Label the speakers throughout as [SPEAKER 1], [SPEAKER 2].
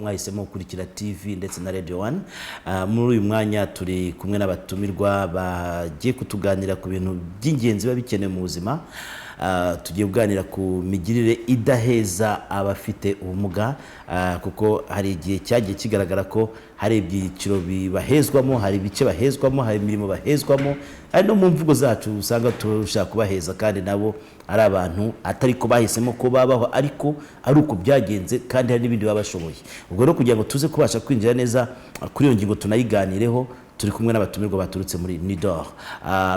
[SPEAKER 1] mwahisemo gukurikira TV ndetse na Radio 1. Muri uyu mwanya turi kumwe n'abatumirwa bagiye kutuganira ku bintu by'ingenzi babikenewe mu buzima. Tugiye kuganira ku migirire idaheza abafite ubumuga, kuko hari igihe cyagiye kigaragara ko hari ibyiciro bibahezwamo, hari ibice bahezwamo, hari imirimo bahezwamo, ari no mu mvugo zacu usanga turashaka kubaheza kandi nabo ari abantu atari ko bahisemo ko babaho, ariko ari uko byagenze kandi hari n'ibindi babashoboye. Ubwo rero kugira ngo tuze kubasha kwinjira neza kuri iyo ngingo tunayiganireho, turi kumwe n'abatumirwa baturutse muri Nidor.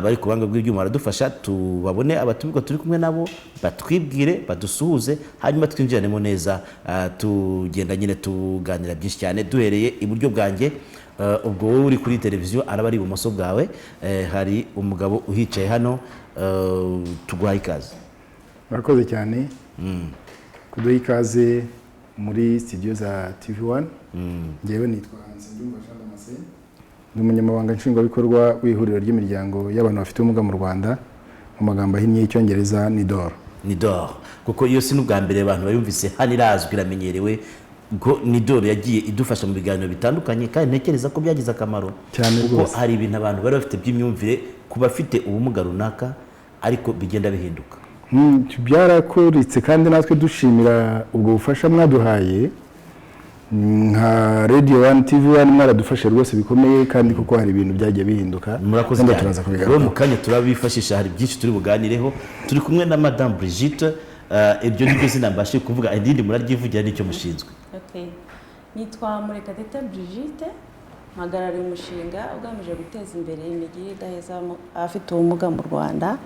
[SPEAKER 1] Bari ku banga bw'ibyuma baradufasha tubabone abatumirwa turi kumwe nabo, batwibwire, badusuhuze, hanyuma twinjiranemo neza, tugenda nyine tuganira byinshi cyane. Duhereye iburyo bwanjye, ubwo wowe uri kuri televiziyo araba ari ibumoso bwawe, hari umugabo uhicaye hano, tuguhaye ikaze.
[SPEAKER 2] Murakoze cyane kuduha ikaze muri studio za TV1. Ngewe nitwa Nsengiyumva Jean Damascene, ni umunyamabanga nshingwabikorwa w'ihuriro ry'imiryango y'abantu bafite ubumuga mu Rwanda, mu magambo ahinnye y'Icyongereza Nidor.
[SPEAKER 1] Nidor kuko iyo si n'ubwa mbere abantu bayumvise, hano irazwi, iramenyerewe ngo Nidor yagiye idufasha mu biganiro bitandukanye, kandi ntekereza ko byagize akamaro
[SPEAKER 2] cyane rwose.
[SPEAKER 1] Kuko hari ibintu abantu bari bafite by'imyumvire ku bafite ubumuga runaka, ariko bigenda bihinduka.
[SPEAKER 2] Byarakuritse kandi natwe dushimira ubwo bufasha mwaduhaye nka Radio 1 TV1, mwaradufashe rwose bikomeye, kandi kuko hari ibintu byagiye bihinduka.
[SPEAKER 1] Murakoze cyane. Rero mu kanya turabifashisha, hari byinshi turi buganireho. Turi kumwe na Madame Brigitte, ibyo nibyo zina mbashe kuvuga, indindi muraryivugira n'icyo mushinzwe.
[SPEAKER 3] Okay. Nitwa Murekatete Brigitte, mpagarariye umushinga ugamije guteza imbere imigirire idaheza abafite ubumuga mu Rwanda,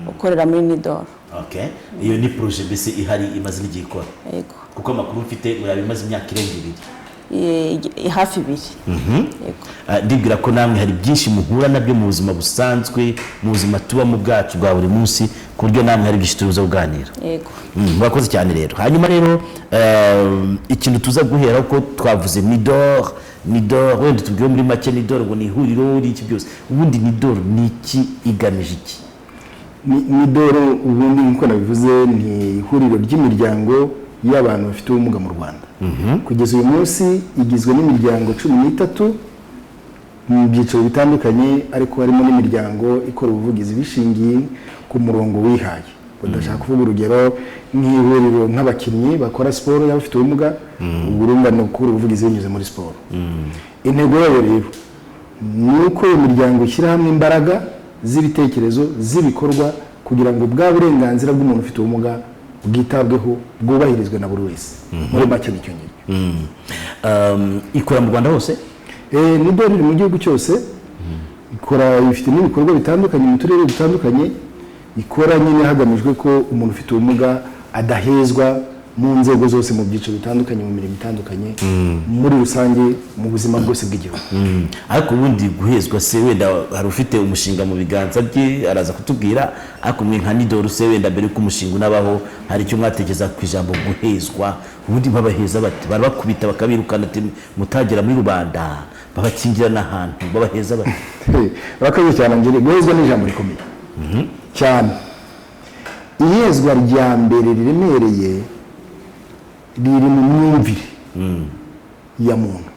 [SPEAKER 3] ukorera muri Nidor.
[SPEAKER 1] Okay. Iyo ni projet mbese ihari imaze n'igihe ikora.
[SPEAKER 3] Yego.
[SPEAKER 1] Kuko amakuru mfite murabimaze imyaka irenga
[SPEAKER 3] 2. Hafi 2.
[SPEAKER 1] Yego. Ndibwira ko namwe hari byinshi muhura nabyo mu buzima busanzwe, mu buzima tuba mu bwacu bwa buri munsi, ku buryo namwe hari byinshi tuza kuganira.
[SPEAKER 3] Yego.
[SPEAKER 1] Murakoze cyane rero. Hanyuma rero ikintu tuza guhera ko twavuze Nidor, wenda tubwiye muri make Nidor ngo ni ihuriro ry'iki byose. Ubundi Nidor ni iki, igamije iki?
[SPEAKER 2] Nidor ubundi nkuko nabivuze ni ihuriro ry'imiryango y'abantu bafite ubumuga mu Rwanda. Kugeza uyu munsi igizwe n'imiryango 13 mu byiciro bitandukanye, ariko harimo n'imiryango ikora ubuvugizi bishingiye ku murongo wihaye. Badashaka kuvuga urugero nk'ihuriro nk'abakinnyi bakora siporo y'abafite ubumuga, urungano kuri ubuvugizi binyuze muri siporo. Intego yabo rero ni uko imiryango ishyira hamwe imbaraga z'ibitekerezo, z'ibikorwa, kugira ngo bwa burenganzira bw'umuntu ufite ubumuga bwitabweho, bwubahirizwe na buri wese. Muri make nicyo ngicyo.
[SPEAKER 1] Ikora mu Rwanda hose?
[SPEAKER 2] Nidor iri mu gihugu cyose, ikora, ifite n'ibikorwa bitandukanye mu turere dutandukanye, ikora nyine hagamijwe ko umuntu ufite ubumuga adahezwa mu nzego zose, mu byiciro bitandukanye, mu mirimo itandukanye, muri rusange mu buzima bwose bw'igihugu.
[SPEAKER 1] Ariko ubundi guhezwa se, wenda hari ufite umushinga mu biganza bye araza kutubwira, ariko mwe nka Nidor se, wenda mbere ko umushinga unabaho hari icyo mwategeza ku ijambo guhezwa? Ubundi babaheza bati, barabakubita bakabirukana ati mutagera muri rubanda, babakingira n'ahantu, babaheza bati?
[SPEAKER 2] Bakaze cyane ngire, guhezwa ni ijambo rikomeye cyane. Ihezwa rya mbere riremereye riri mu myumvire ya muntu,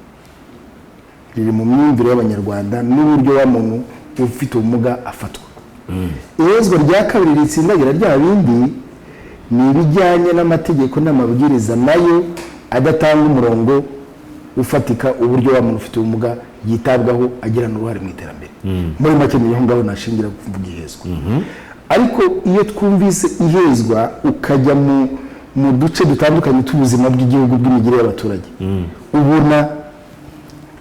[SPEAKER 2] riri mu myumvire y'Abanyarwanda n'uburyo wa muntu ufite ubumuga afatwa. Ihezwa rya kabiri ritsindagira rya bindi ni ibijyanye n'amategeko n'amabwiriza, nayo adatanga umurongo ufatika uburyo wa muntu ufite ubumuga yitabwaho, agira n'uruhare mu iterambere. Muri make niyo ngaho nashingira kuvuga ihezwa. Ariko iyo twumvise ihezwa ukajya mu duce dutandukanye tubuzima bw'igihugu, bw'imigirire y'abaturage, ubona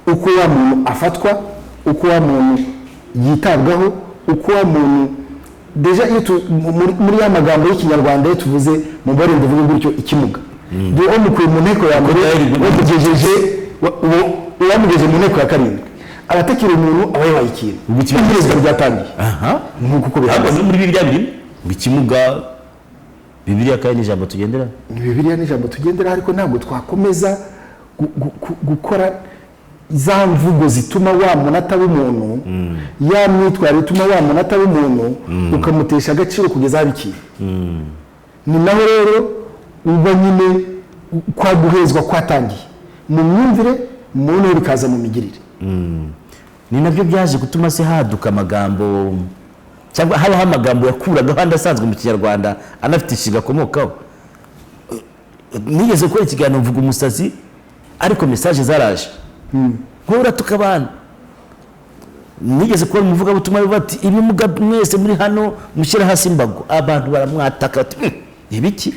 [SPEAKER 2] uko wa muntu afatwa, uko wa muntu yitabwaho, uko wa muntu deja iyo muri ya magambo y'Ikinyarwanda iyo tuvuze mu bare ndavuga gutyo ikimuga, duho mukuye mu nteko ya mbere wamugejeje mu nteko ya karindwi, abatakira umuntu aba yabaye ikintu. Ihezwa ryatangiye nk'uko uko bihagaze
[SPEAKER 1] muri Bibiliya biri ikimuga. Bibiliya kandi ijambo tugendera,
[SPEAKER 2] Bibiliya ni ijambo tugendera, ariko ntabwo twakomeza gukora za mvugo zituma wa muntu ataba umuntu, ya myitwarire ituma wa muntu ataba umuntu, ukamutesha agaciro kugeza abikira. Ni naho rero uba nyine kwa guhezwa kwatangiye, mu myumvire noneho bikaza mu migirire.
[SPEAKER 1] ni nabyo byaje gutuma se haduka amagambo cyangwa habaho amagambo yakuragaho andi asanzwe mu kinyarwanda anafite ishinga akomokaho. Nigeze gukora ikiganiro mvuga umusazi ariko message zaraje nkura tukabana. Nigeze kubona umuvugabutumwa bati ibimuga mwese muri hano mushyira hasi imbago, abantu baramwataka bati ibiki.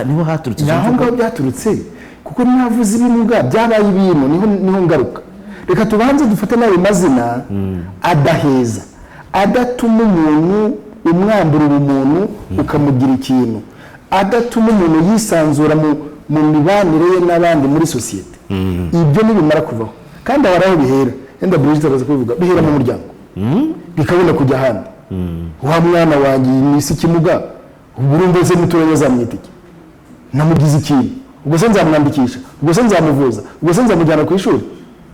[SPEAKER 1] Niho haturutse
[SPEAKER 2] naho ngaho byaturutse kuko navuze ibimuga byabaye ibintu niho ngaruka. Reka tubanze dufate nawe mazina adaheza, adatuma umuntu umwambura umuntu ukamugira ikintu, adatuma umuntu yisanzura mu mibanire ye n'abandi muri sosiyete. Ibyo nibimara kuvaho kandi abaraho bihera, yenda Brigitte araza kubivuga, bihera mu muryango bikabona kujya ahandi. Wa mwana wanjye nisi kimuga uburundi ze muturanye zamwitike namugize ikintu, ubwo se nzamwandikisha, ubwo se nzamuvuza, ubwo se nzamujyana ku ishuri.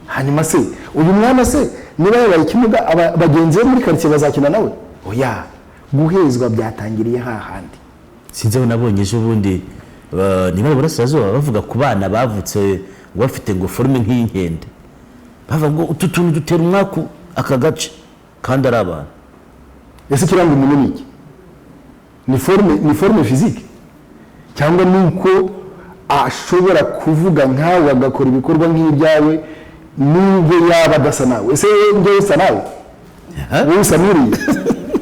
[SPEAKER 2] Hanyuma se uyu mwana se niba yabaye ikimuga bagenzi be muri quartier bazakina nawe? Oya, guhezwa byatangiriye hahandi.
[SPEAKER 1] Sinzi aho nabonye ejo bundi niba burasirazuba bavuga ku bana bavutse bafite ngo forume nk'inkende, bavuga ngo utu tuntu dutera umwaku aka gace kandi ari abana.
[SPEAKER 2] Ese kiranga umuntu ni iki? Ni forme physique cyangwa nuko ashobora kuvuga nkawe agakora ibikorwa nk'ibyawe nubwo yaba adasa nawe? Ese njyewe usa nawe? Wowe usa n'uriya?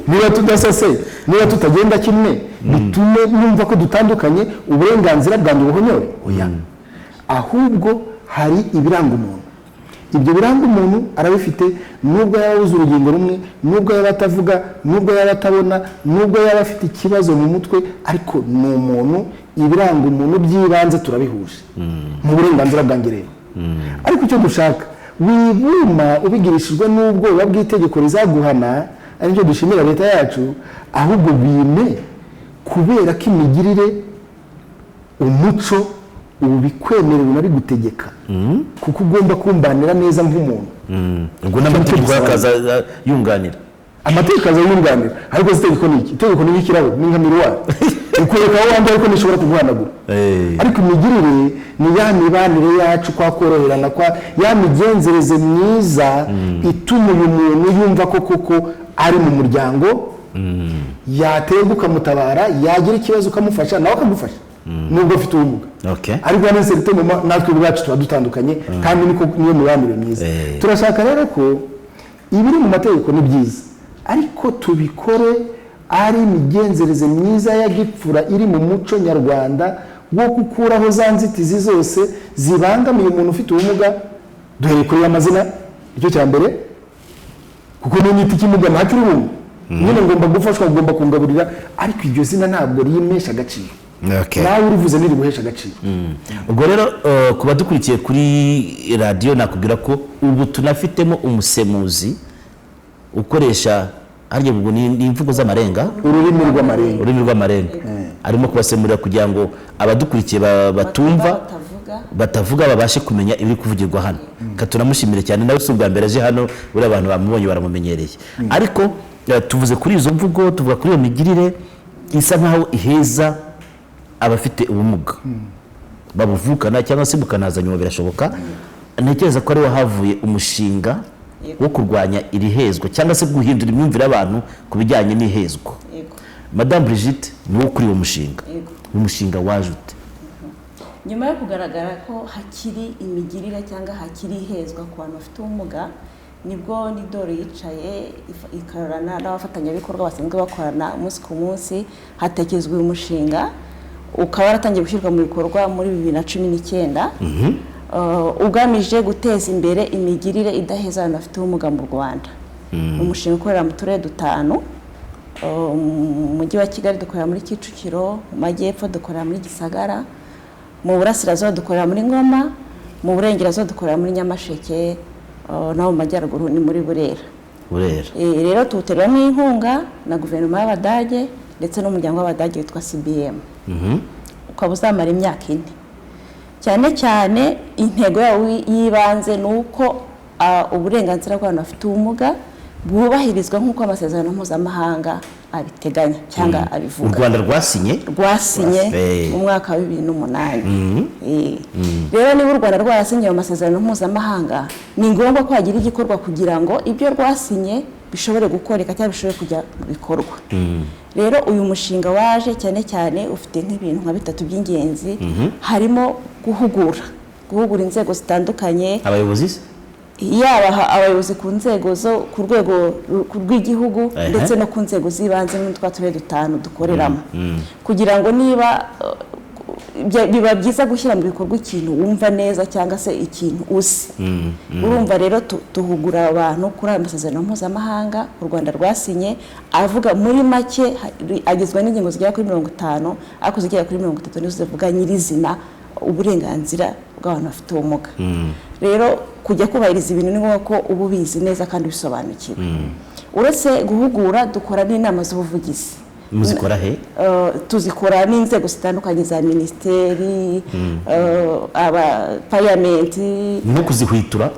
[SPEAKER 2] Niba tudasa se, niba tutagenda kimwe bitume numva ko dutandukanye uburenganzira bwanjye buhonyore? Oya, ahubwo hari ibiranga umuntu. Ibyo biranga umuntu arabifite nubwo yaba abuze urugingo rumwe, nubwo yaba atavuga, nubwo yaba atabona, nubwo yaba afite ikibazo mu mutwe, ariko ni umuntu. Ibiranga umuntu by'ibanze turabihuje mu burenganzira bwanjye rero. Ariko icyo dushaka wibuma ubigirishijwe n'ubwoba bw'itegeko rizaguhana, aricyo dushimira leta yacu, ahubwo bime kubera ko imigirire umuco ubu bikwemerera unabigutegeka kuko ugomba kumbanira neza nk'umuntu.
[SPEAKER 1] Ubwo n'amategeko akaza yunganira,
[SPEAKER 2] amategeko aza yunganira. Ariko itegeko ni iki? Itegeko ni ikirabo, ni nka miruwari ukwereka aho wambaye ko nishobora kuguhanagura. Ariko imigirire ni ya mibanire yacu kwa koroherana, kwa ya migenzereze myiza ituma uyu muntu yumva ko koko ari mu muryango, yaterwa ukamutabara, yagira ikibazo ukamufasha nawe akamufasha nubwo afite ubumuga. Ariko nese ritemo natwe ubwacu tuba dutandukanye kandi niyo mibanire myiza. Turashaka rero ko ibiri mu mategeko ni byiza, ariko tubikore ari imigenzereze myiza ya gipfura iri mu muco nyarwanda wo gukuraho za nzitizi zose zibangamiye umuntu ufite ubumuga. Duhereye kuri amazina, icyo cya mbere, kuko n'unyita ikimuga ntacyo uri bumwe, nyine ngomba gufashwa, ngomba kungaburira, ariko iryo zina ntabwo riyimesha agaciro. Nawe urivuze ntiriguhesha agaciro.
[SPEAKER 1] Ubwo rero ku badukurikiye kuri radiyo nakubwira ko ubu tunafitemo umusemuzi ukoresha harya ubwo ni imvugo z'amarenga, ururimi rw'amarenga arimo kubasemurira kugira ngo abadukurikiye batumva batavuga babashe kumenya ibiri kuvugirwa hano. Katuramushimire cyane, nawe usubwa mbere aje hano buri abantu bamubonye baramumenyereye. Ariko tuvuze kuri izo mvugo, tuvuga kuri iyo migirire isa nkaho iheza abafite ubumuga babuvukana cyangwa se bukanazanye mu birashoboka. Ntekereza ko ari wahavuye umushinga wo kurwanya iri hezwa cyangwa se guhindura imyumvire y'abantu ku bijyanye n'ihezwa. Madame Brigitte niwo kuri uwo mushinga. Umushinga waje ute?
[SPEAKER 3] Nyuma yo kugaragara ko hakiri imigirire cyangwa hakiri ihezwa ku bantu bafite ubumuga, nibwo Nidoro yicaye ikarorana n'abafatanyabikorwa basanzwe bakorana umunsi ku munsi, hatekerezwa uyu mushinga ukaba waratangiye gushyirwa mu bikorwa muri 2019 ugamije guteza imbere imigirire idaheza abantu bafite ubumuga mu Rwanda. Umushinga ukorera mu turere 5, mu mujyi wa Kigali dukorera muri Kicukiro, mu majyepfo dukorera muri Gisagara, mu burasirazuba dukorera muri Ngoma, mu burengerazuba dukorera muri Nyamasheke, naho mu majyaruguru ni muri Burera. Rero tuwutereramo inkunga na guverinoma y'Abadage ndetse n'umuryango w'Abadage witwa CBM. Ukaba uzamara imyaka 4. Cyane cyane intego yawo yibanze nuko uburenganzira bw'abantu bafite ubumuga bwubahirizwa nk'uko amasezerano mpuzamahanga abiteganya cyangwa
[SPEAKER 1] u
[SPEAKER 3] abivuga.
[SPEAKER 1] Rwanda rwasinye
[SPEAKER 3] mu mwaka wa 2008. Rero niba u Rwanda rwarasinye ayo masezerano mpuzamahanga, ni ngombwa ko hagira igikorwa kugira ngo ibyo rwasinye bishobore gukoreka cyangwa bishobore kujya mu bikorwa. Rero uyu mushinga waje cyane cyane ufite nk'ibintu nka bitatu by'ingenzi, harimo guhugura inzego zitandukanye,
[SPEAKER 1] abayobozi
[SPEAKER 3] yaba abayobozi ku nzego zo ku rwego rw'igihugu ndetse no ku nzego z'ibanze n'utwa turere dutanu dukoreramo, kugira ngo niba biba byiza gushyira mu bikorwa ikintu wumva neza cyangwa se ikintu uzi. Urumva rero tuhugura abantu kuri aya masezerano mpuzamahanga u Rwanda rwasinye, avuga muri make agizwe n'ingingo zigera kuri 50, ariko zigera kuri 30 nizo zivuga nyirizina uburenganzira bw'abantu bafite ubumuga. Rero kujya kubahiriza ibintu ni ngombwa ko uba ubizi neza kandi bisobanukiwe. Uretse guhugura, dukora n'inama z'ubuvugizi.
[SPEAKER 1] Muzikora he?
[SPEAKER 3] Tuzikora n'inzego zitandukanye za ministeri, parliamenti,
[SPEAKER 1] no kuzihwitura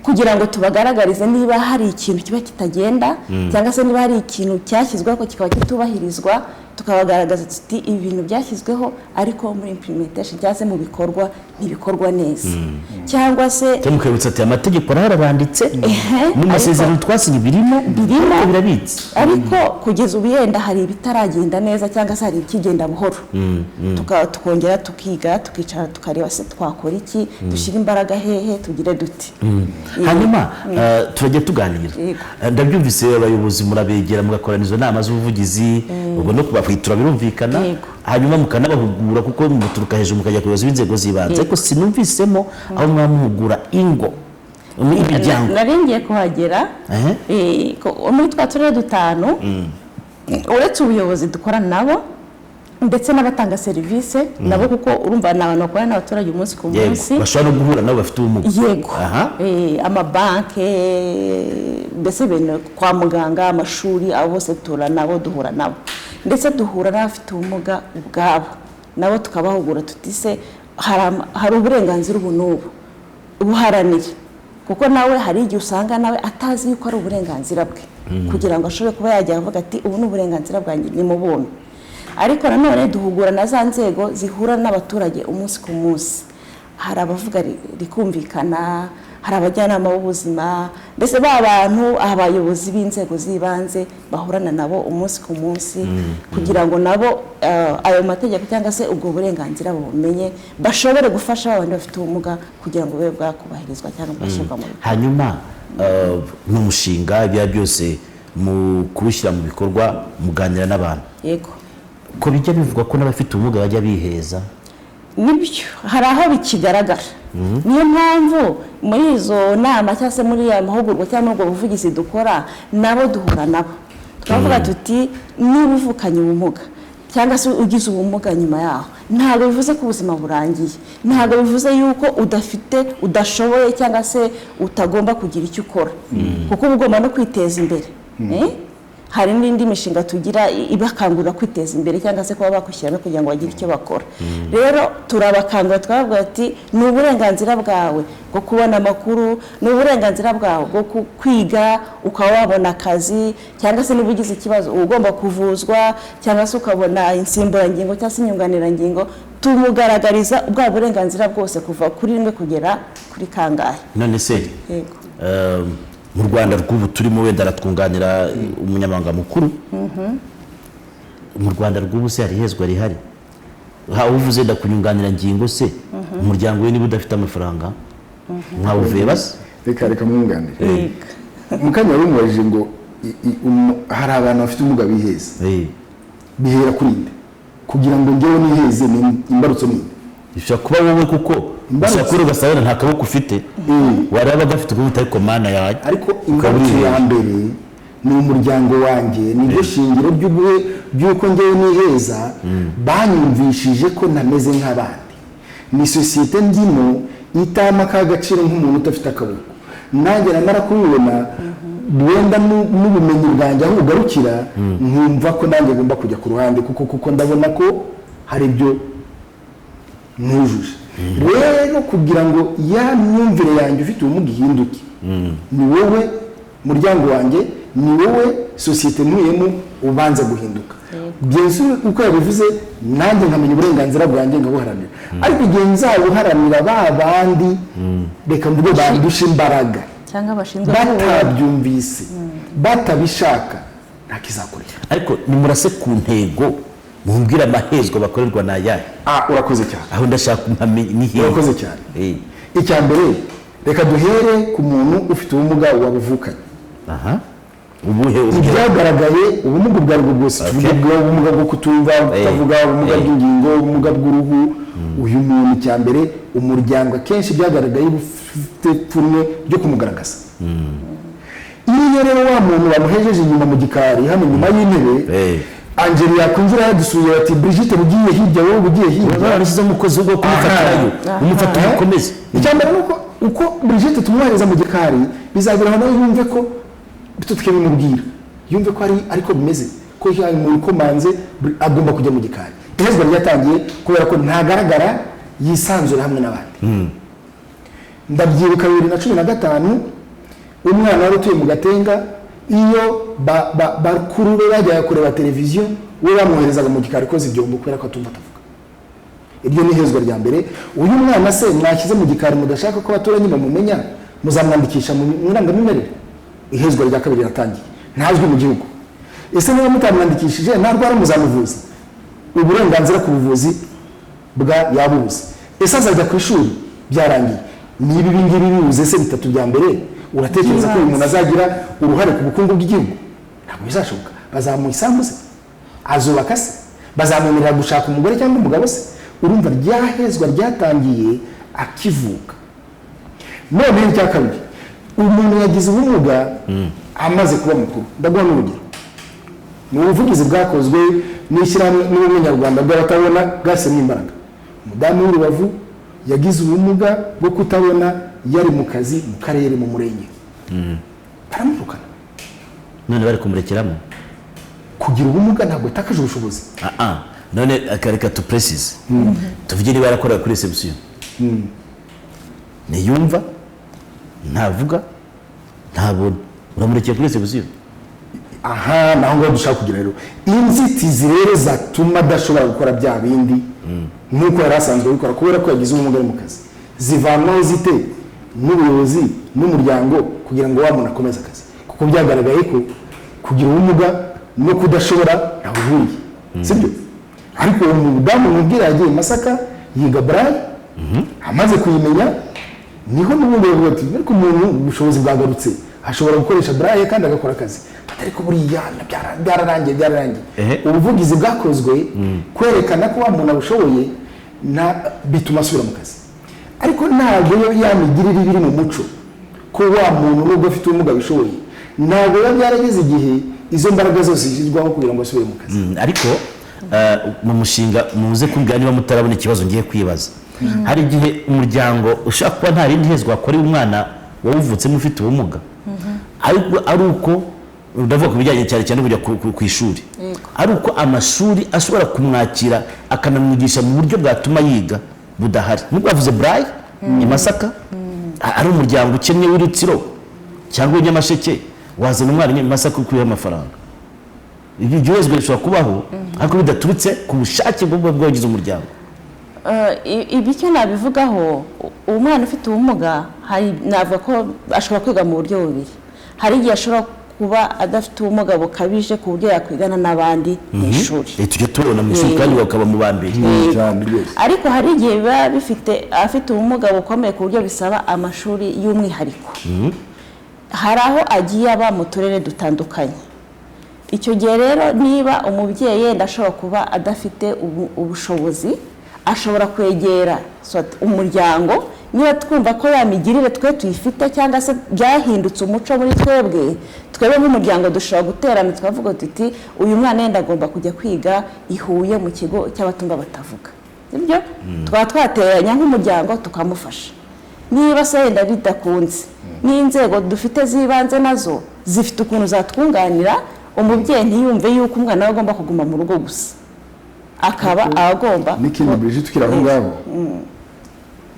[SPEAKER 3] kugira ngo tubagaragarize niba hari ikintu kiba kitagenda cyangwa se niba hari ikintu cyashyizweho ko kikaba kitubahirizwa, tukabagaragaza tuti ibi bintu byashyizweho ariko muri implementation cyangwa se mu bikorwa ntibikorwa neza, cyangwa se
[SPEAKER 1] mukabutsa ati amategeko ararabanditse n'amasezerano twasinye birimo birabitse,
[SPEAKER 3] ariko kugeza ubu yenda hari ibitaragenda neza cyangwa se hari ikigenda buhoro. Tukongera tukiga, tukicara tukareba se twakora iki, dushyira imbaraga hehe, tugire duti.
[SPEAKER 1] Hanyuma turajya tuganira, ndabyumvise abayobozi murabegera mugakorana izo nama z'ubuvugizi, ubwo no kubafwitura birumvikana, hanyuma mukanabahugura kuko muturuka hejuru mukajya kuyoboza inzego zibanze, ariko sinumvisemo aho mwamuhugura ingo n'imiryango.
[SPEAKER 3] Naringiye kuhagera muri twa turere dutanu, uretse ubuyobozi dukorana nabo ndetse n'abatanga serivisi nabo, kuko urumva n'abantu bakorana n'abaturage umunsi ku munsi,
[SPEAKER 1] bashobora no guhura nabo bafite ubumuga.
[SPEAKER 3] Yego, amabanke, mbese ibintu kwa muganga, amashuri, abo bose duhura nabo, ndetse duhura n'abafite ubumuga ubwabo nabo tukabahugura tuti se hari uburenganzira ubu n'ubu ubuharanire, kuko nawe hari igihe usanga nawe atazi yuko ari uburenganzira bwe, kugira ngo ashobore kuba yajya avuga ati ubu ni uburenganzira bwanjye ni mu buntu. Ariko nanone duhugura na za nzego zihura n'abaturage umunsi ku munsi, hari abavuga rikumvikana, hari abajyanama b'ubuzima, mbese ba bantu abayobozi b'inzego z'ibanze bahurana nabo umunsi ku munsi, kugira ngo nabo ayo mategeko cyangwa se ubwo burenganzira bumenye, bashobore gufasha abandi bafite ubumuga kugira ngo bube bwakubahirizwa cyangwa bwashyirwa mu bikorwa.
[SPEAKER 1] Hanyuma n'umushinga ibya byose mu kubishyira mu bikorwa muganira n'abantu.
[SPEAKER 3] Yego,
[SPEAKER 1] ko bijya bivugwa ko n'abafite ubumuga bajya biheza.
[SPEAKER 3] Nibyo, hari aho bikigaragara. Niyo mpamvu muri izo nama cyangwa se muri ya mahugurwa cyangwa ubwo buvugizi dukora nabo duhura nabo, twavuga tuti niba uvukanye ubumuga cyangwa se ugize ubumuga nyuma yaho, ntabwo bivuze ko ubuzima burangiye, ntabwo bivuze yuko udashoboye cyangwa se utagomba kugira icyo ukora, kuko uba ugomba no kwiteza imbere. Hari n'indi mishinga tugira ibakangurira kwiteza imbere cyangwa se kuba bakwishyiramo kugira ngo bagire icyo bakora. Rero turabakangurira, twavuga ati ni uburenganzira bwawe bwo kubona amakuru, ni uburenganzira bwawe bwo kwiga ukaba wabona akazi, cyangwa se niba ugize ikibazo ugomba kuvuzwa cyangwa se ukabona insimburangingo cyangwa se inyunganirangingo, tumugaragariza ubwa burenganzira bwose kuva kuri rimwe kugera kuri kangahe.
[SPEAKER 1] None se mu Rwanda rw'ubu turimo, wenda aratwunganira umunyamabanga mukuru, mu Rwanda rw'ubu se hari ihezwa rihari? Uvuze ndakunyunganira ngingo se umuryango we niba udafite amafaranga nkawuvuye base?
[SPEAKER 2] Reka mwunganire. Mukanya rumubajije ngo hari abantu bafite ubumuga biheza, bihera kuri nde kugira ngo njyewe niheze? Ni imbarutso ninde?
[SPEAKER 1] Bishobora kuba wowe, kuko ushobora ugasabana nta kaboko ufite, waraba gafite ubumuga ariko mana yawe.
[SPEAKER 2] Ariko imbarutso ya mbere ni umuryango wanjye, nibyo shingiro by'uko njyewe niheza, banyumvishije ko ntameze nk'abandi. Ni sosiyete ndimo itama k'agaciro nk'umuntu udafite akaboko, nanjye namara kubibona wenda n'ubumenyi bwanjye aho bugarukira, nkumva ko nanjye ngomba kujya ku ruhande, kuko ndabona ko hari ibyo ntujuje. Rero kugira ngo ya myumvire yanjye ufite ubumuga ihinduke, ni wowe umuryango wanjye ni wowe sosiyete ntuyemo ubanza guhinduka byenshi uko yabivuze nanjye nkamenya uburenganzira bwanjye ngabuharanira ariko igihe nzabuharanira ba bandi reka mvuge bandusha imbaraga
[SPEAKER 3] cyangwa bashinzwe
[SPEAKER 2] batabyumvise batabishaka ntakizakorera
[SPEAKER 1] ariko nimurase ku ntego mumbwira amahezwa bakorerwa na yayo
[SPEAKER 2] urakoze cyane
[SPEAKER 1] aho ndashaka nihe
[SPEAKER 2] urakoze cyane icya mbere reka duhere ku muntu ufite ubumuga wabuvukanye
[SPEAKER 1] ubuhe
[SPEAKER 2] ibyagaragaye ubumuga ubwo aribwo bwose ubumuga bwo kutumva kutavuga ubumuga bw'ingingo ubumuga bw'uruhu uyu muntu cya mbere umuryango akenshi byagaragaye ufite pfunwe ryo kumugaragaza iyo rero wa muntu bamuhejeje inyuma mu gikari hano nyuma y'intebe Angeli yakwinjira yadusuye ati Brigitte bugiye hirya wowe bugiye hirya
[SPEAKER 1] barashyize umukozi wo kumufatirayo umufata umukomeze
[SPEAKER 2] icyambere nuko uko Brigitte tumwohereza mu gikari bizagira nawe yumve ko bitutwe bimubwira yumve ko ari ariko bimeze ko yayi mu komanze agomba kujya mu gikari ihezwa ryatangiye kubera ko ntagaragara yisanzura hamwe n'abandi ndabyibuka 2015 umwana wari utuye mu Gatenga iyo bakuru be bajya kureba televiziyo we bamwoherezaga mu gikari koza ibyombo kubera ko atumva atavuga iryo ni ihezwa rya mbere uyu mwana se mwashyize mu gikari mudashaka ko abaturanyi bamumenya muzamwandikisha mu irangamimerere ihezwa rya kabiri riratangiye ntazwi mu gihugu ese niba mutamwandikishije ntarwara muzamuvuza uburenganzira ku buvuzi bwa yabuze ese azajya ku ishuri byarangiye niba ibi ngibi bibuze se bitatu bya mbere uratekereza ko uyu muntu azagira uruhare ku bukungu bw'igihugu ntabwo bizashoboka bazamuha isambu se azubaka se bazamwemerera gushaka umugore cyangwa umugabo se urumva ryahezwa ryatangiye akivuka none icya kabiri umuntu yagize ubumuga amaze kuba mukuru ndaguha n'urugero ni ubuvugizi bwakozwe n'ishyirahamwe n'umunyarwanda bw'abatabona bwasemye imbaraga umudamu w'urubavu yagize ubumuga bwo kutabona yari mu kazi mu karere mu murenge baramurukana
[SPEAKER 1] none bari kumurekeramo
[SPEAKER 2] kugira ubumuga ntabwo utakaje ubushobozi
[SPEAKER 1] none akareka tu precise tuvuge niba yarakorera kuri reception niyumva ntavuga ntabona uramurekeye kuri reception
[SPEAKER 2] naho ngo dushaka kugira rero inzitizi rero zatuma adashobora gukora bya bindi nk'uko yari asanzwe abikora kubera ko yagize ubumuga mu kazi zivanwaho zite n'ubuyobozi n'umuryango kugira ngo wa muntu akomeze akazi kuko byagaragaye ko kugira ubumuga no kudashobora ntabihuriye sibyo ariko uwo mudamu mubwira yagiye Masaka yiga Braille amaze kuyimenya niho n'ubundi bavuga ati ariko umuntu ubushobozi bwagarutse ashobora gukoresha Braille kandi agakora akazi ariko buriya byararangiye ubuvugizi bwakozwe kwerekana ko wa muntu abushoboye bituma asubira mu kazi ariko ntabwo ya migirire biri mu muco ko wa muntu nubwo afite ubumuga bishoboye ntabwo biba byarageze igihe izo mbaraga zose zishyirwaho kugira ngo asubire mu kazi
[SPEAKER 1] ariko mu mushinga muze kubwira niba mutarabona ikibazo ngiye kwibaza hari igihe umuryango ushaka kuba nta rindi hezwa wakorera umwana wawuvutsemo ufite ubumuga ari uko ndavuga ku bijyanye cyane cyane kujya ku ishuri ari uko amashuri ashobora kumwakira akanamwigisha mu buryo bwatuma yiga budahari nubwo bavuze Braille i Masaka ari umuryango ukennye w'Urutsiro cyangwa Nyamasheke wazana umwana i Masaka ukwiye amafaranga ibyo byose bishobora kubaho ariko bidaturutse ku bushake bw'abagize umuryango
[SPEAKER 3] ibi cyo nabivugaho umwana ufite ubumuga navuga ko ashobora kwiga mu buryo bubiri hari igihe ashobora kuba adafite ubumuga bukabije ku buryo yakwigana n'abandi mu ishuri
[SPEAKER 1] tujya tubona mu ishuri kandi bakaba mu bambere
[SPEAKER 3] ariko hari igihe biba afite ubumuga bukomeye ku buryo bisaba amashuri y'umwihariko hari aho agiye aba mu turere dutandukanye icyo gihe rero niba umubyeyi yenda ashobora kuba adafite ubushobozi ashobora kwegera umuryango niba twumva ko yamigirire twe tuyifite cyangwa se byahindutse umuco muri twebwe nk'umuryango dushobora guterana tukavuga tuti uyu mwana yenda agomba kujya kwiga i Huye mu kigo cy'abatumva batavuga sibyo twaba twateranya nk'umuryango tukamufasha niba se yenda bidakunze n'inzego dufite z'ibanze nazo zifite ukuntu zatwunganira umubyeyi ntiyumve yuko umwana we agomba kuguma mu rugo gusa akaba agomba
[SPEAKER 2] n'ikintu Brigitte tukira aho ngaho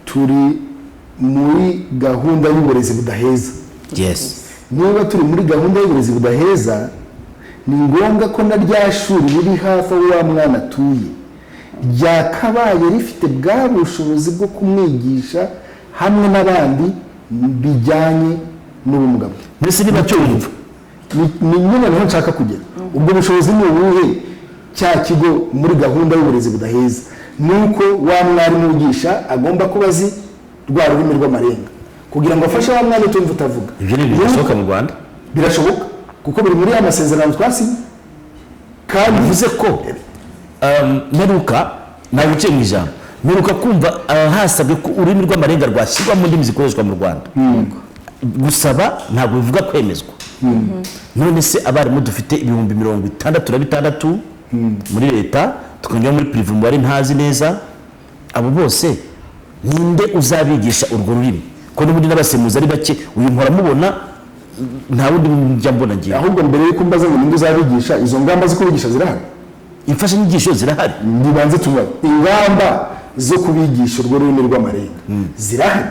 [SPEAKER 2] turi muri gahunda y'uburezi budaheza niba turi muri gahunda y'uburezi budaheza ni ngombwa ko na rya shuri riri hafi aho wa mwana atuye ryakabaye rifite bwa bushobozi bwo kumwigisha hamwe n'abandi bijyanye n'ubumuga bwe.
[SPEAKER 1] mbese niba cyumva
[SPEAKER 2] ni nyine niho nshaka kugera. ubwo bushobozi ni ubuhe? cya kigo muri gahunda y'uburezi budaheza ni uko wa mwarimu wigisha agomba kuba azi rwa rurimi rw'amarenga kugira ngo afashe wa mwana utumva utavuga.
[SPEAKER 1] ibyo ni ibintu bisohoka mu Rwanda?
[SPEAKER 2] Birashoboka kuko biri muri ya masezerano twasinye. Kandi
[SPEAKER 1] bivuze ko meruka ntabwo uciye mu ijambo, meruka kumva hasabwe ko ururimi rw'amarenga rwashyirwa mu ndimi zikoreshwa mu Rwanda. Gusaba ntabwo bivuga kwemezwa. None se abarimu dufite 66,000 muri leta, tukongera muri prive umubare ntazi neza, abo bose ninde uzabigisha urwo rurimi? Ko n'ubundi n'abasemuzi ari bake, uyu mpora mubona nta wundi njya mbona ngiye.
[SPEAKER 2] Ahubwo mbere yuko mbaza ngo ninde uzabigisha, izo ngamba zo kubigisha zirahari,
[SPEAKER 1] imfashanyigisho zirahari.
[SPEAKER 2] Nibanze tubaze ingamba zo kubigisha urwo rurimi rw'amarenga zirahari.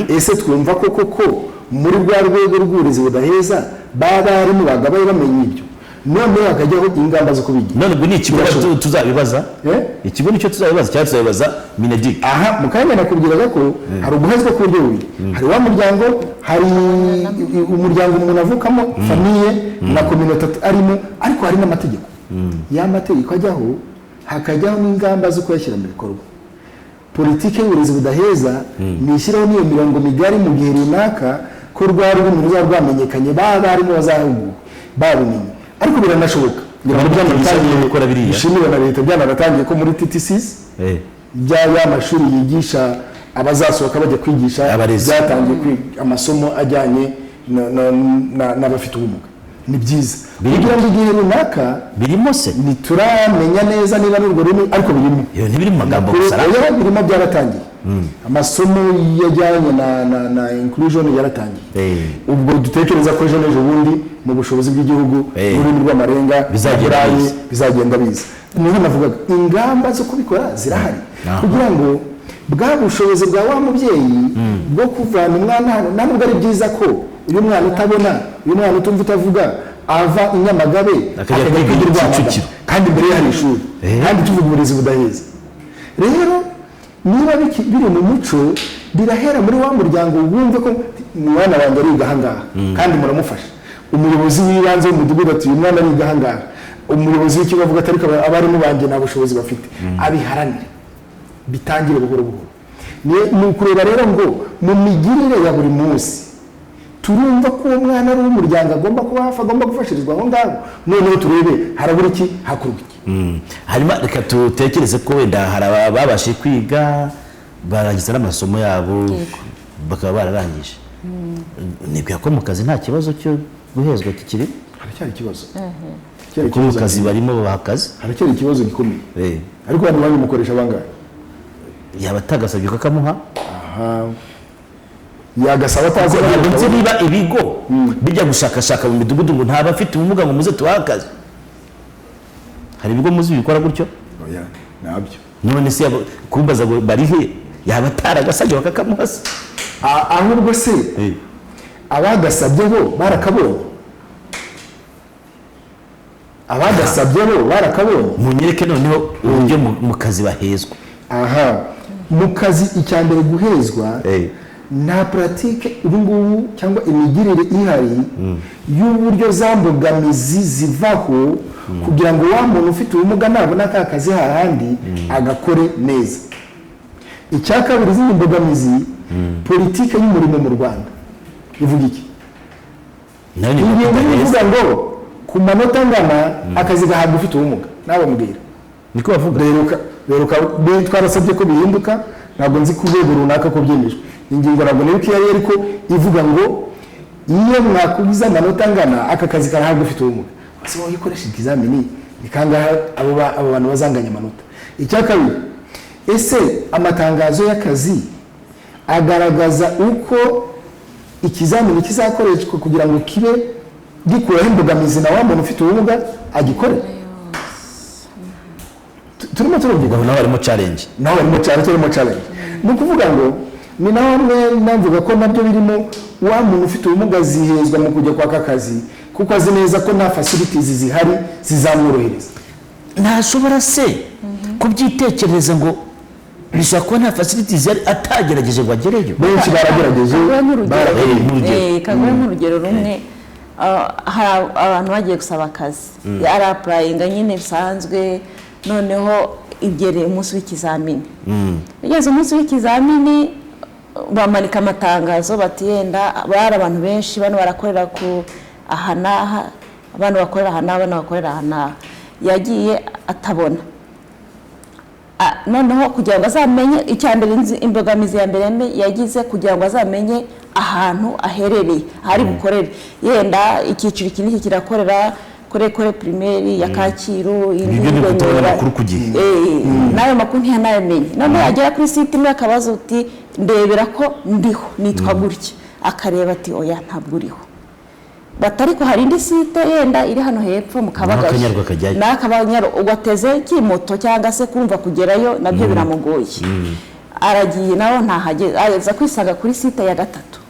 [SPEAKER 2] Ese twumva koko muri rwa rwego rw'uburezi budaheza babarimu bagabaye bamenye ibyo, none hakajyaho ingamba zo kubigisha?
[SPEAKER 1] None ubwo ni ikigo tuzabibaza, ikigo nicyo tuzabibaza cyangwa tuzabibaza Mineduc?
[SPEAKER 2] Aha mukanya nakubwiraga ko hari ubuhezwa ku buryo bubiri. Hari wa muryango, hari umuryango umuntu avukamo, famiye na community arimo, ariko hari n'amategeko. Ya mategeko ajyaho, hakajyaho n'ingamba zo kuyashyira mu bikorwa. Politike y'uburezi budaheza ni ishyiraho n'iyo mirongo migari mu gihe runaka ko rwa rurimi ruzaba rwamenyekanye, barimo bazahuguwe babumenye. Ariko biranashoboka bishimiwe na leta, byanatangiye ko muri TTCs ya mashuri yigisha abazasohoka bajya kwigisha byatangiye amasomo ajyanye n'abafite ubumuga. Ni byiza kugira ngo igihe runaka
[SPEAKER 1] birimo se
[SPEAKER 2] ntituramenya neza niba n'urwo rurimi, ariko birimo.
[SPEAKER 1] Iyo ntibiri mu magambo gusa,
[SPEAKER 2] birimo, byaratangiye. Amasomo yajyanye na inclusion yaratangiye. Ubwo dutekereza ko ejo bundi mu bushobozi bw'igihugu ururimi rw'amarenga bizagenda biza. Niho navugaga ingamba zo kubikora zirahari kugira ngo bwa bushobozi bwa wa mubyeyi bwo kuvana umwana hano. Ntabwo ari byiza ko uyu mwana utabona, uyu mwana utumva utavuga ava i Nyamagabe akajya kwiga i Rwanda, kandi imbere hari ishuri, kandi tuvuga uburezi budaheza. Rero niba biri mu muco, birahera muri wa muryango wumve ko umwana wanjye ariga ahangaha kandi muramufasha. Umuyobozi w'ibanze w'umudugudu ati uyu mwana ariga ahangaha, umuyobozi w'ikigo avuga ati ariko abarimu banjye nta bushobozi bafite, abiharanire bitangire buhoro buhoro. Ni ukureba rero ngo mu migirire ya buri munsi turumva ko uwo mwana ari uw'umuryango, agomba kuba hafi, agomba gufashirizwa aho ngaho. Noneho turebe harabura iki, hakorwa iki.
[SPEAKER 1] Hanyuma reka tutekereze ko wenda hari ababashije kwiga barangiza n'amasomo yabo bakaba bararangije. Nibwira ko mu kazi nta kibazo cyo guhezwa kikiri?
[SPEAKER 2] Haracyari ikibazo.
[SPEAKER 1] Kuko mu kazi barimo babaha akazi,
[SPEAKER 2] haracyari ikibazo gikomeye. Ariko abantu babimukoresha bangahe?
[SPEAKER 1] Yaba atagasabye ko akamuha?
[SPEAKER 2] Yagasaba atazi
[SPEAKER 1] niba ibigo bijya gushakashaka mu midugudu ngo ntaba afite ubumuga ngo muze tubahe akazi. Hari ibigo muzi bikora gutyo?
[SPEAKER 2] Oya, nabyo.
[SPEAKER 1] None se kumbaza ngo barihe, yaba ataragasabye bakakamuha se?
[SPEAKER 2] Ahubwo se abagasabye bo barakabonye, abagasabye bo barakabonye.
[SPEAKER 1] Munyereke noneho uburyo mu kazi bahezwa.
[SPEAKER 2] Mu kazi icyambere guhezwa nta pratique ubu ngubu cyangwa imigirire ihari y'uburyo za mbogamizi zivaho kugira ngo wa muntu ufite ubumuga nabona ka kazi hahandi agakore neza. Icya kabiri, zindi mbogamizi, politike y'umurimo mu Rwanda ivuga iki? Ivuga ngo ku manota angana akazi gahabwa ufite ubumuga. Nabambwira
[SPEAKER 1] niko bavuga.
[SPEAKER 2] Rero twarasabye ko bihinduka, ntabwo nzi ku rwego runaka ko byemejwe. Ingingo ntabwo nibuka iyo ari, ariko ivuga ngo iyo mwakugize amanota angana aka kazi karahabwa ufite ubumuga. Ese wowe ukoresha ikizamini ni kangahe abo bantu bazanganya amanota? Icya kabiri, ese amatangazo y'akazi agaragaza uko ikizamini kizakoreshwa kugira ngo kibe gikuraho imbogamizi na wa muntu ufite ubumuga agikore? Turimo turavuga
[SPEAKER 1] naho harimo challenge,
[SPEAKER 2] turimo challenge. Ni ukuvuga ngo ni naho navuga ko nabyo birimo wa muntu ufite ubumuga azihezwa mu kujya kwaka akazi kuko azi neza ko nta facilities zihari zizamworohereza.
[SPEAKER 1] ntashobora se kubyitekereza ngo bishobora kuba nta facilities zihari atagerageje ngo agereyo.
[SPEAKER 2] Benshi baragerageje
[SPEAKER 3] kaguhe nk'urugero rumwe. Hari abantu bagiye gusaba akazi arapurayinga nyine bisanzwe, noneho igereye umunsi w'ikizamini. Bigeze umunsi w'ikizamini bamanika amatangazo bati yenda bari abantu benshi, bano barakorera ku aha n'aha, abantu bakorera aha n'aha, bano bakorera aha n'aha. Yagiye atabona, noneho kugira ngo azamenye icyambere, imbogamizi ya mbere yagize kugira ngo azamenye ahantu aherereye ahari bukorere. Yenda icyiciro iki n'iki kirakorera kore primaire ya Kacyiru,
[SPEAKER 1] ibyo ni gutanga amakuru ku gihe.
[SPEAKER 3] Nayo makuru ntiyamenye. None yagera kuri site imwe akabaza uti ndebera ko ndiho nitwa gutya, akareba ati oya ntabwo uriho. Batari ko hari indi site yenda iri hano hepfo mu Kabagaye, n'akabanyaro ugateze kimoto cyangwa se kumva kugerayo nabyo biramugoye. Aragiye nawo ntahageze, aza kwisanga kuri site ya gatatu.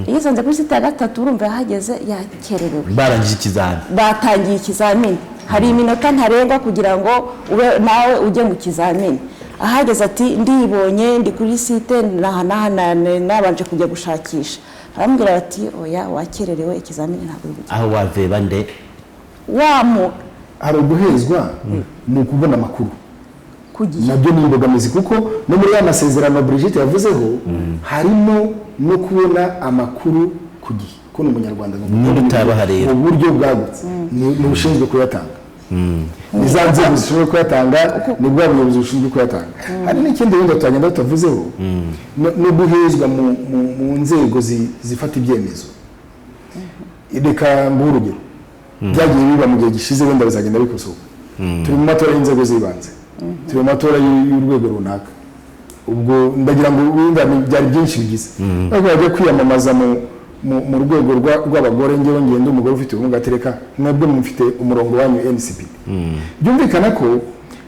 [SPEAKER 3] Yisanze kuri site ya gatatu urumva yahageze yakererewe.
[SPEAKER 1] Barangije ikizamini,
[SPEAKER 3] batangiye ikizamini, hari iminota ntarengwa kugira ngo ube nawe ujye mu kizamini. Ahageze ati ndibonye ndi kuri site nabanje kujya gushakisha. Arambwira ati oya wakererewe ikizamini ntabwo uri bujye.
[SPEAKER 1] aho waveba nde
[SPEAKER 2] hari uguhezwa mu kubona amakuru
[SPEAKER 3] kugiye.
[SPEAKER 2] Nabyo ni imbogamizi kuko no muri ya masezerano Brigitte yavuzeho harimo no kubona amakuru ku gihe ko n'umunyarwanda mu buryo bwagutse ni ushinzwe kuyatanga. Ni za nzego zishinzwe kuyatanga, ni bwa buyobozi bushinzwe kuyatanga. Hari n'ikindi wenda tutagenda tutavuzeho no guhezwa mu nzego zifata ibyemezo. Reka mbuhe urugero byagiye biba mu gihe gishize, wenda bizagenda bikosoka. Turi mu matora y'inzego z'ibanze, turi mu matora y'urwego runaka. Ubwo ndagira ngo wenda byari byinshi bigize ariko bajya kwiyamamaza mu rwego rw'abagore, ngewe ngende umugore ufite ubumuga atereka nabwo mufite umurongo wanyu NCP. Byumvikana ko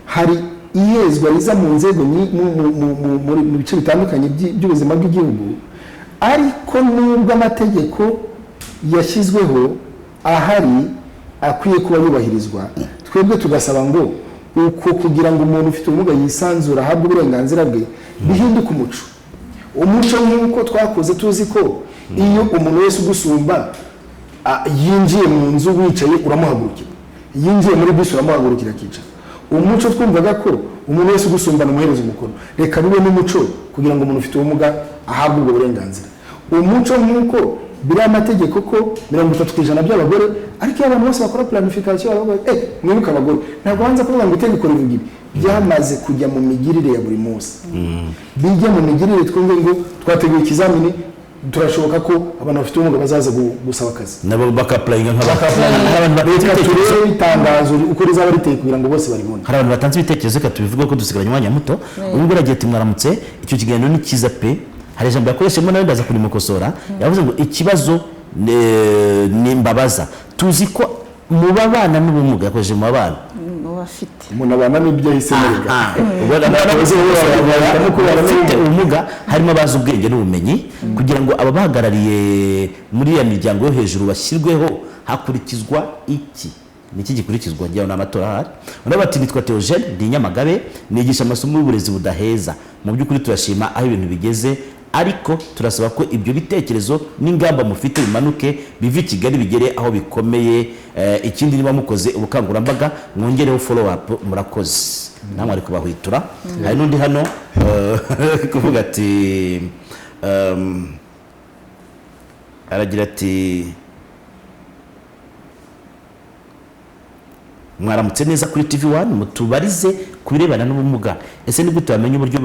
[SPEAKER 2] hari ihezwa riza mu nzego mu bice bitandukanye by'ubuzima bw'igihugu, ariko nubwo amategeko yashyizweho ahari akwiye kuba yubahirizwa, twebwe tugasaba ngo uko kugira ngo umuntu ufite ubumuga yisanzura ahabwe uburenganzira bwe bihinduka umuco nk'uko twakoze tuzi ko iyo umuntu wese ugusumba yinjiye mu nzu wicaye uramuhagurukira, yinjiye muri bisi uramuhagurukira akicara. Umuco twumvaga ko umuntu wese ugusumba umuhereza umukono, reka bibe n'umuco kugira ngo umuntu ufite ubumuga ahabwe ubwo burenganzira. Umuco nk'uko biriya amategeko ko 30% by'abagore, ariko iyo abantu bose bakora planification bavuga mwibuka abagore ntabwo banza kuvuga ngo itegeko rivuga ibi, byamaze kujya mu migirire ya buri munsi. Bijya mu migirire twumve ngo twateguye ikizamini, turashoboka ko abantu bafite ubumuga bazaza gusaba akazi
[SPEAKER 1] nabo bakaplayinga
[SPEAKER 2] nk'abantu turebe itangazo uko rizaba riteye kugira ngo bose baribone.
[SPEAKER 1] Hari abantu batanze ibitekerezo, reka tubivuge ko dusigaranye umwanya muto. Ubwo uragiye timwaramutse, icyo kiganiro ni cyiza pe. Hari ijambo yakoreshemo nawe ndaza kurimukosora, yavuze ngo ikibazo ni mbabaza. Tuzi ko mu babana n'ubumuga yakoresheje mu babana
[SPEAKER 3] bafite
[SPEAKER 2] umuntu abana n'ibyo yahisemurega.
[SPEAKER 1] Abafite ubumuga harimo abazi ubwenge n'ubumenyi, kugira ngo ababahagarariye muri ya miryango yo hejuru bashyirweho hakurikizwa iki? Niki gikurikizwa njyaho n'amatora ahari. Bati nitwa Theogene ndi Nyamagabe, nigisha amasomo y'uburezi budaheza. Mu by'ukuri turashima aho ibintu bigeze, ariko turasaba ko ibyo bitekerezo n'ingamba mufite bimanuke bive i Kigali bigere aho bikomeye. Ikindi niba mukoze ubukangurambaga mwongereho follow up, murakoze. Namwe ari kubahwitura. Hari n'undi hano kuvuga ati aragira ati mwaramutse neza kuri TV1 mutubarize kubirebana n'ubumuga. Ese ni gute bamenye uburyo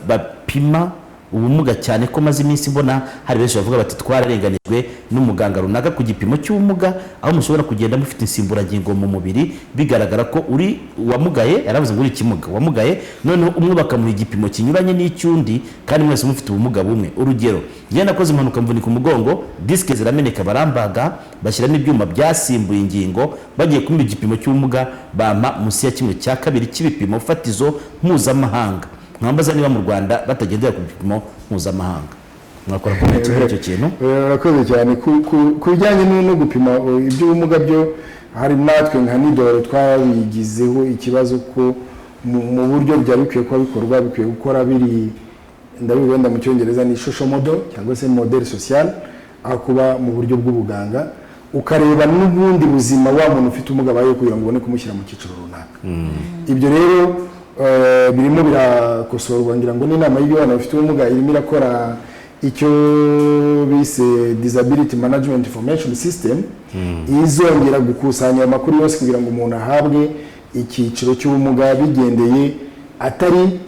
[SPEAKER 1] bapima ubumuga, cyane ko maze iminsi mbona hari benshi bavuga bati twararenganijwe n'umuganga runaka ku gipimo cy'ubumuga, aho mushobora kugenda mufite insimburangingo mu mubiri bigaragara ko uri wamugaye, yaravuze ngo uri kimuga wamugaye, noneho umwe bakamuha igipimo kinyuranye n'icyundi kandi mwese mufite ubumuga bumwe. Urugero, njye nakoze impanuka mvunika umugongo, diske zirameneka barambaga, bashyiramo ibyuma byasimbuye ingingo, bagiye kumira igipimo cy'ubumuga bampa munsi ya 1/2 cy'ibipimo fatizo mpuzamahanga. mwambaza niba mu Rwanda batagendera ku bipimo mpuzamahanga mwakora comment kuri icyo kintu.
[SPEAKER 2] Urakoze cyane ku bijyanye no gupima iby'ubumuga byo hari natwe nka Nidoro twabigizeho ikibazo ko mu buryo bya bikwiye kuba bikorwa bikwiye gukora biri ndabibenda mu cyongereza ni social model cyangwa se model social aho kuba mu buryo bw'ubuganga ukareba n'ubundi buzima wa muntu ufite ubumuga bayo kugira ngo ubone kumushyira mu cyiciro runaka. Ibyo rero birimo birakosorwa ngira ngo n'inama y'abana bafite ubumuga irimo irakora icyo bise disability management information system izongera gukusanya amakuru yose kugira ngo umuntu ahabwe icyiciro cy'ubumuga bigendeye atari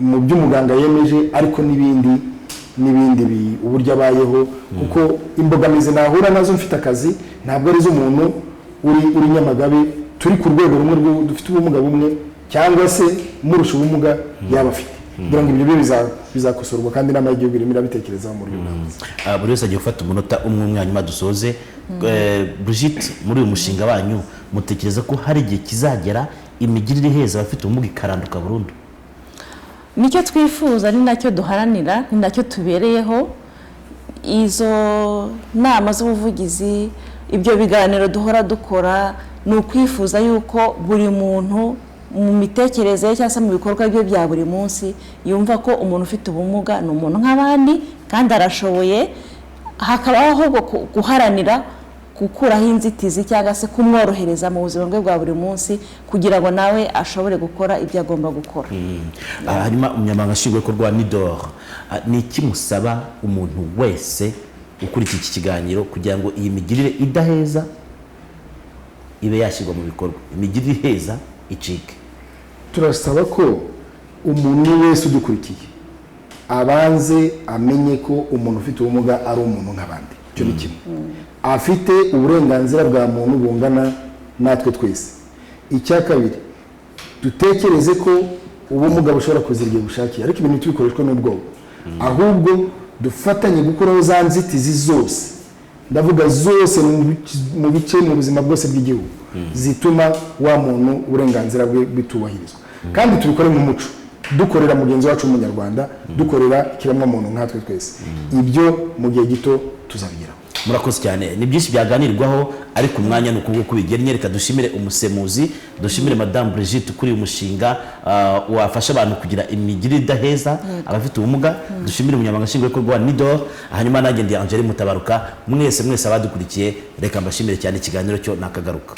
[SPEAKER 2] mu by'umuganga yemeje ariko n'ibindi uburyo abayeho kuko imbogamizi nahura nazo mfite akazi ntabwo ari z'umuntu uri Nyamagabe turi ku rwego rumwe dufite ubumuga bumwe cyangwa se murusha ubumuga yaba afite kugira ngo ibyo bizakosorwa kandi n'ama y'igihugu irimo irabitekerezaho mu buryo bwiza.
[SPEAKER 1] Buri wese agiye gufata umunota umwe hanyuma dusoze. Brigitte, muri uyu mushinga wanyu mutekereza ko hari igihe kizagera imigirire iheza abafite ubumuga ikaranduka burundu?
[SPEAKER 3] Nicyo twifuza, ni nacyo duharanira, ni nacyo tubereyeho. Izo nama z'ubuvugizi, ibyo biganiro duhora dukora, ni ukwifuza yuko buri muntu mu mitekerereze cyangwa se mu bikorwa bye bya buri munsi yumva ko umuntu ufite ubumuga ni umuntu nk'abandi kandi arashoboye, hakabaho ahubwo guharanira gukuraho inzitizi cyangwa se kumworohereza mu buzima bwe bwa buri munsi kugira ngo nawe ashobore gukora ibyo agomba gukora.
[SPEAKER 1] Hanyuma umunyamabanga nshingwabikorwa wa Nidoro, ni iki musaba umuntu wese ukurikiye iki kiganiro kugira ngo iyi migirire idaheza ibe yashyirwa mu bikorwa, imigirire iheza icike?
[SPEAKER 2] Turasaba ko umuntu wese udukurikiye abanze amenye ko umuntu ufite ubumuga ari umuntu nk'abandi. Icyo ni kimwe, afite uburenganzira bwa muntu bungana natwe twese. Icya kabiri, dutekereze ko ubumuga bushobora kuzira igihe bushakiye ariko ibintu tubikoreshwa n'ubwoba, ahubwo dufatanye gukuraho za nzitizi zose, ndavuga zose mu bice mu buzima bwose bw'igihugu zituma wa muntu uburenganzira bwe bitubahirizwa, kandi tubikore mu muco dukorera mugenzi wacu w'umunyarwanda, dukorera ikiremwa muntu nkatwe twese. Ibyo mu gihe gito tuzabigeraho.
[SPEAKER 1] Murakoze cyane, ni byinshi byaganirwaho ariko umwanya ni ukubwo kubigennye. Reka dushimire umusemuzi, dushimire Madame Brigitte kuri uyu mushinga wafasha abantu kugira imigirire idaheza abafite ubumuga. Dushimire umunyamabanga nshingwabikorwa wa Nidoro, hanyuma nanjye ndi Angeli Mutabaruka. Mwese abadukurikiye reka mbashimire cyane, ikiganiro cyo nakagaruka.